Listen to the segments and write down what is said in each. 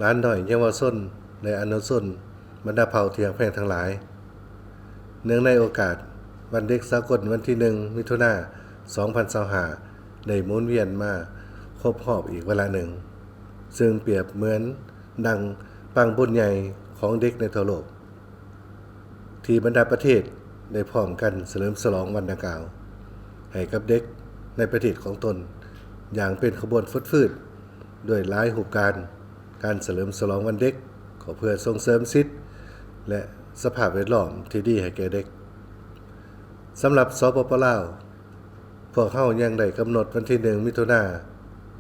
ร้านน้อยเยาวชนและอนุชนบรรดาเผ่าเทียงแพร่งทั้งหลายเนื่องในโอกาสวันเด็กสากลวันที่1มิถุนายน2025ได้หมุนเวียนมาครบรอบอีกเวลาหนึ่งซึ่งเปรียบเหมือนดังปังบุญใหญ่ของเด็กในทั่วโลกที่บรรดาประเทศได้พร้อมกันเฉลิมฉลองวันดังกล่าวให้กับเด็กในประเทศของตนอย่างเป็นขบวนฟืดๆด้วยหลายรูปการเฉลิมฉลองวันเด็กก็เพื่อส่งเสริมสิทธิและสภาพแวดล้อมที่ดีให้แก่เด็กสำหรับสปป.ลาวพวกเขายังได้กำหนดวันที่1มิถุนายน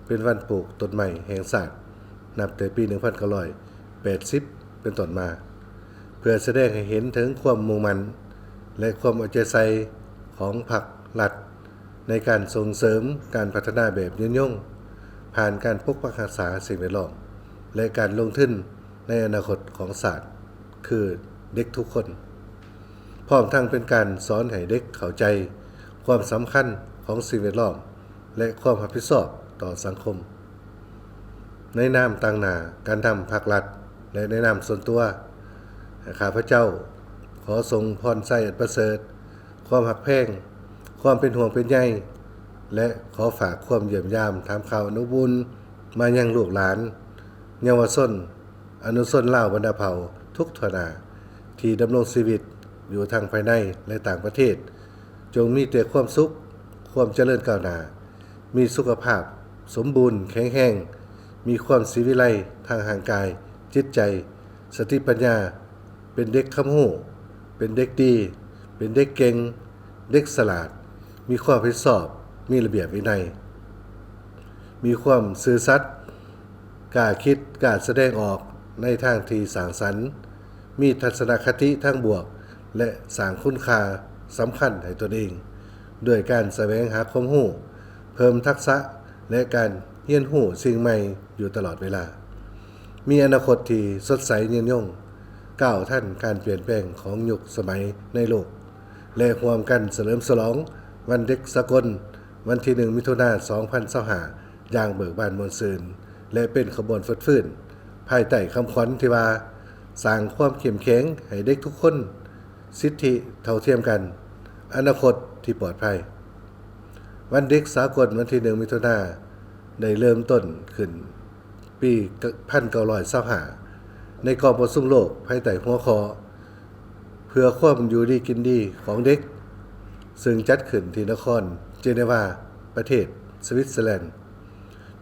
เป็นวันปลูกต้นใหม่แห่งชาตินับแต่ปี1980เป็นต้นมาเพื่อแสดงให้เห็นถึงความมุ่งมั่นและความเอาใจใส่ของพรรครัฐในการส่งเสริมการพัฒนาแบบยืนยงผ่านการปกปักรักษาสิ่งแวดล้อมและการลงทุนในอนาคตของชาติคือเด็กทุกคนพร้อมทั้งเป็นการสอนให้เด็กเข้าใจความสำคัญของสิ่งแวดล้อมและความรับผิดชอบต่อสังคมในนามต่างหน้าการทำภาครัฐและในนามส่วนตัวข้าพเจ้าขอทรงพรไส้อันประเสริฐความหักแพงความเป็นห่วงเป็นใยและขอฝากความเยี่ยมยามถามข่าวอนุบุญมายังลูกหลานเยาวชนอนุชนลาวบรรดาเผ่าทุกทนาที่ดำรงชีวิตอยู่ทางภายในและต่างประเทศจงมีแต่ความสุขความเจริญก้าวหน้ามีสุขภาพสมบูรณ์แข็งแรงมีความศิวิไลทางร่างกายจิตใจสติปัญญาเป็นเด็กคำหูเป็นเด็กดีเป็นเด็กเก่งเด็กฉลาดมีความรับผิดชอบมีระเบียบวินัยมีความซื่อสัตย์กล้าคิดกล้าแสดงออกในทางที่สร้างสรรค์มีทัศนคติทางบวกและสร้างคุณค่าสำคัญให้ตนเองด้วยการแสวงหาความรู้เพิ่มทักษะและการเรียนรู้สิ่งใหม่อยู่ตลอดเวลามีอนาคตที่สดใสยืนยงก้าวทันการเปลี่ยนแปลงของยุคสมัยในโลกและร่วมกันเฉลิมฉลองวันเด็กสากลวันที่1มิถุนายน2025อย่างเบิกบานมวลซืนและเป็นขบวนฟื่นภายใต้คำขวัญที่ว่าสร้างความเข้มแข็งให้เด็กทุกคนสิทธิเท่าเทียมกันอนาคตที่ปลอดภัยวันเด็กสากลวันที่1มิถุนายนได้เริ่มต้นขึ้นปี1925ในกองประชุมโลกภายใต้หัวข้อเพื่อความอยู่ดีกินดีของเด็กซึ่งจัดขึ้นที่นครเจนีวาประเทศสวิตเซอร์แลนด์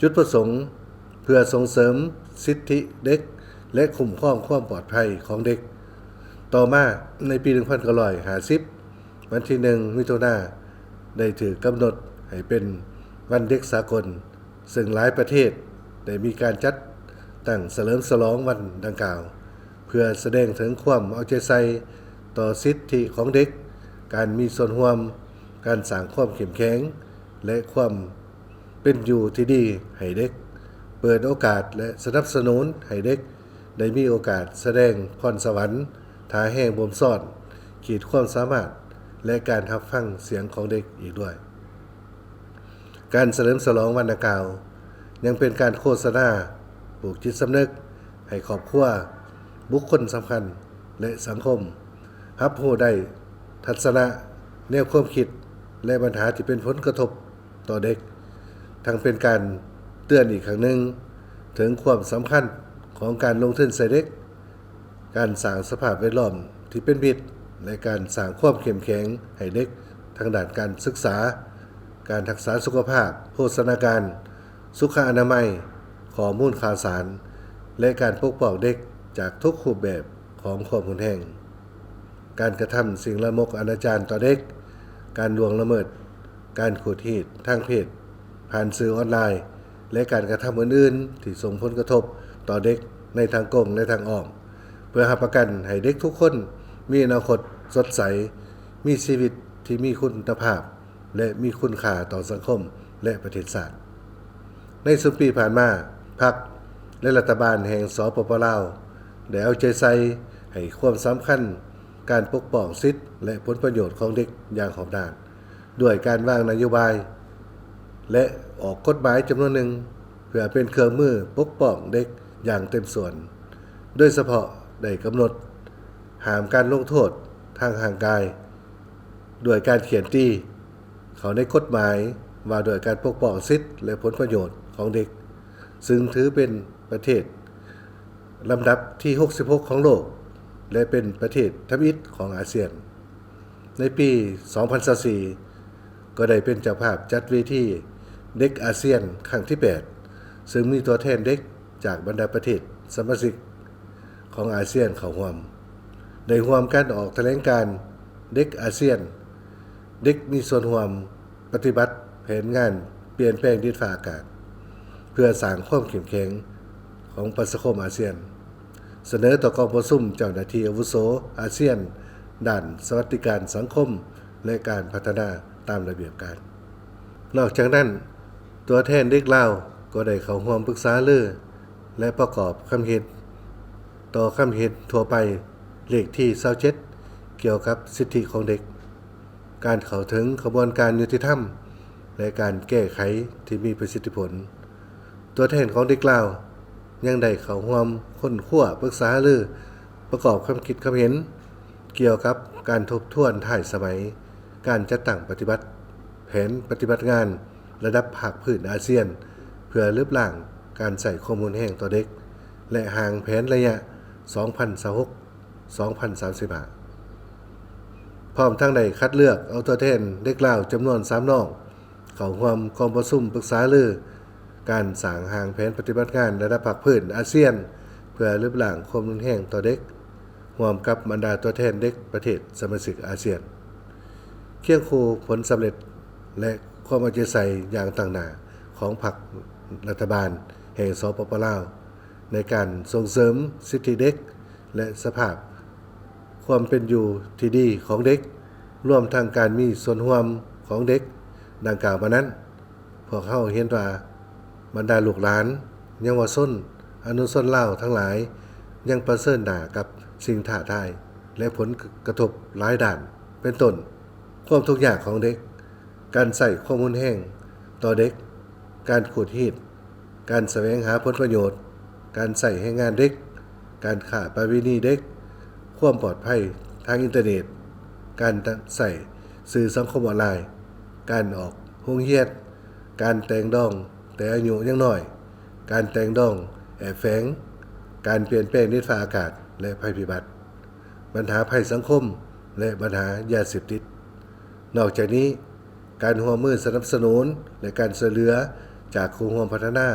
จุดประสงค์เพื่อส่งเสริมสิทธิเด็กและคุ้มครองความปลอดภัยของเด็กต่อมาในปี1950วันที่1มิถุนายนได้ถือกำหนดให้เป็นวันเด็กสากลซึ่งหลายประเทศได้มีการจัดตั้งเฉลิมฉลองวันดังกล่าวเพื่อแสดงถึงความเอาใจใส่ต่อสิทธิของเด็กการมีส่วนร่วมการสร้างความเข้มแข็งและความเป็นอยู่ที่ดีให้เด็กเปิดโอกาสและสนับสนุนให้เด็กได้มีโอกาสแสดงพรสวรรค์ทาแห่งบ่มซ่อนขีดความสามารถและการรับฟังเสียงของเด็กอีกด้วยการเฉลิมฉลองวันดังกล่าวยังเป็นการโฆษณาปลูกจิตสำนึกให้ครอบครัวบุคคลสำคัญและสังคมรับรู้ได้ทัศนะแนวความคิดและปัญหาที่เป็นผลกระทบต่อเด็กทั้งเป็นการเตือนอีกครั้งหนึ่งถึงความสำคัญของการลงทุนใส่เด็กการสร้างสภาพแวดล้อมที่เป็นมิตรและการสร้างความเข้มแข็งให้เด็กทางด้านการศึกษาการรักษาสุขภาพโภชนาการสุขอนามัยข้อมูลข่าวสารและการปกป้องเด็กจากทุกรูปแบบของความรุนแรงการกระทำสิ่งละมกอนาจารต่อเด็กการล่วงละเมิดการขูดรีดทางเพศผ่านสื่อออนไลน์และการกระทำอื่นๆที่ส่งผลกระทบต่อเด็กในทางตรงและทางอ้อมเพื่อรับประกันให้เด็กทุกคนมีอนาคตสดใสมีชีวิตที่มีคุณภาพและมีคุณค่าต่อสังคมและประเทศชาติในสุดปีผ่านมาพรรคและรัฐบาลแห่งสปป.ลาวได้เอาใจใส่ให้ความสำคัญการปกป้องสิทธิและผลประโยชน์ของเด็กอย่างรอบด้านด้วยการวางนโยบายและออกกฎหมายจำนวนหนึ่งเพื่อเป็นเครื่องมือปกป้องเด็ก อย่างเต็มส่วนโดยเฉพาะได้กำหนดห้ามการลงโทษทางร่างกายด้วยการเขียนตีเขาในกฎหมายว่าโดยการปกป้องสิทธิและผลประโยชน์ของเด็กซึ่งถือเป็นประเทศลำดับที่66ของโลกและเป็นประเทศทมิตรของอาเซียนในปี 2024 ก็ได้เป็นเจ้าภาพจัดเวทีเด็กอาเซียนครั้งที่ 8 ซึ่งมีตัวแทนเด็กจากบรรดาประเทศสมาชิกของอาเซียนเข้าร่วมได้ร่วมกันออกแถลงการณ์เด็กอาเซียนเด็กมีส่วนร่วมปฏิบัติแผนงานเปลี่ยนแปลงดินฟ้าอากาศเพื่อสร้างความเข้มแข็งของประชาคมอาเซียนเสนอต่อกองประชุมเจ้าหน้าที่อาวุโสอาเซียนด้านสวัสดิการสังคมและการพัฒนาตามระเบียบการนอกจากนั้นตัวแทนเด็กลาวก็ได้เข้าร่วมปรึกษารือและประกอบคำเห็นต่อคำเห็นทั่วไปเลขที่27เกี่ยวกับสิทธิของเด็กการเข้าถึงกระบวนการยุติธรรมและการแก้ไขที่มีประสิทธิผลตัวแทนของเด็กลาวยังได้เข้าร่วมค้นคว้าปรึกษารือประกอบความคิดความเห็นเกี่ยวกับการทบทวนท้ายสมัยการจัดตั้งปฏิบัติแผนปฏิบัติงานระดับภาคพื้นอาเซียนเพื่อลดล้างการใส่ข้อมูลแห้งต่อเด็กและห่างแผนระยะ 2026-2035 พร้อมทั้งได้คัดเลือกเอาตัวแทนเด็กลาวจำนวน3น้องเข้าร่วมกองประชุมปรึกษารือการสร้างห่างแผนปฏิบัติงานระดับภาคพื้นอาเซียนเพื่อลดล้างข้อมูลแห้งต่อเด็กร่วมกับบรรดาตัวแทนเด็กประเทศสมาชิกอาเซียนเคียงคู่ผลสำเร็จและความเอาใจใส่อย่างต่างหน้าของพรรครัฐบาลแห่งสปป.ลาวในการส่งเสริมสิทธิเด็กและสภาพความเป็นอยู่ที่ดีของเด็กรวมทั้งการมีส่วนร่วมของเด็กดังกล่าวมานั้นพวกเขาเห็นว่าบรรดาลูกหลานเยาวชนอนุชนลาวทั้งหลายยังประเสริฐหน้ากับสิ่งท้าทายและผลกระทบหลายด้านเป็นต้นความทุกข์ยากของเด็กการใส่ข้อมูลแห้งต่อเด็กการขูดรีดการแสวงหาผลประโยชน์การใส่ให้งานเด็กการฆ่าประเวณีเด็กความปลอดภัยทางอินเทอร์เน็ตการใส่สื่อสังคมออนไลน์การออกโรงเรียนการแต่งดองแต่อายุยังน้อยการแต่งดองแอบแฝงการเปลี่ยนแปลงดินฟ้าอากาศและภัยพิบัติปัญหาภัยสังคมและปัญหายาเสพติดนอกจากนี้การร่วมมือสนับสนุนและการช่วยเหลือจากครูร่วมพัฒนา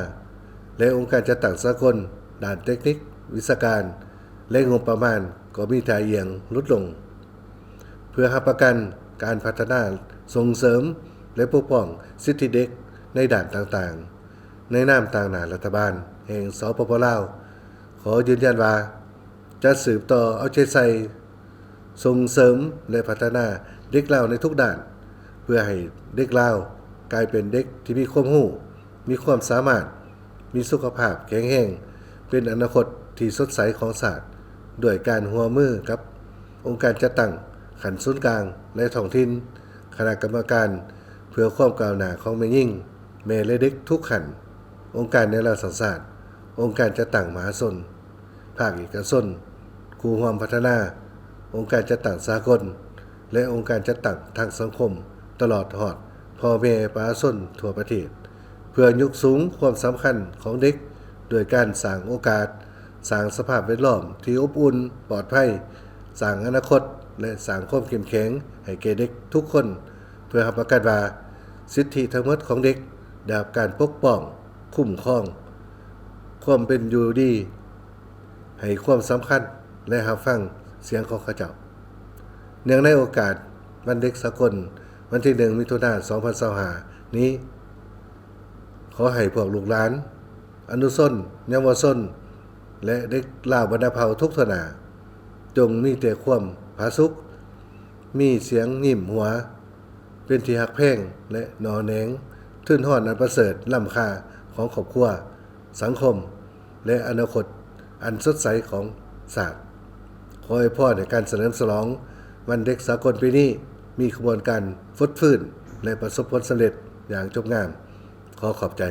และองค์การจัดตั้งสากลด้านเทคนิควิชาการและงบประมาณก็มีท่าเอียงลดลงเพื่อรับประกันการพัฒนาส่งเสริมและปกป้องสิทธิเด็กในด้านต่างๆในนามต่างหน้ารัฐบาลแห่งสปป.ลาวขอยืนยันว่าจะสืบต่อเอาใจใส่ส่งเสริมและพัฒนาเด็กลาวในทุกด้านเพื่อให้เด็กลาวกลายเป็นเด็กที่มีความรู้มีความสามารถมีสุขภาพแข็งแรงเป็นอนาคตที่สดใสของชาติด้วยการร่วมมือกับองค์การจัดตั้งขันศูนย์กลางและท้องถิ่นคณะกรรมการเพื่อความก้าวหน้าของแม่หญิงแม่และเด็กทุกขันองค์การในรัฐศาสตร์องค์การจัดตั้งมหาชนภาคเอกชนครูร่วมพัฒนาองค์การจัดตั้งสากลและองค์การจัดตั้งทางสังคมตลอดฮอดพ่อแม่ประชาชนทั่วประเทศเพื่อยกสูงความสำคัญของเด็กโดยการสร้างโอกาสสร้างสภาพแวดล้อมที่อบอุ่นปลอดภัยสร้างอนาคตและสร้างความเข้มแข็งให้แก่เด็กทุกคนเพื่อรับประกันว่าสิทธิทั้งหมดของเด็กได้รับการปกป้องคุ้มครองความเป็นอยู่ดีให้ความสำคัญและรับฟังเสียงของเขาเจ้าเนื่องในโอกาสวันเด็กสากลวันที่1มิถุนายน2025นี้ขอให้พวกลูกหลานอนุชนเยาวชนและเด็กลาวบรรดาเผ่าทุกทนาจงมีแต่ความผาสุกมีเสียงยิ้มหัวเป็นที่ฮักแพงและหนอแหนงทื่นฮ้อนอันประเสริฐล้ำค่าของครอบครัวสังคมและอนาคตอันสดใสของศาสตร์ขอให้พ่อในการเฉลิมฉลองวันเด็กสากลปีนี้มีขบวนการฟดฟื้นและประสบผลสำเร็จอย่างจบงามขอขอบใจ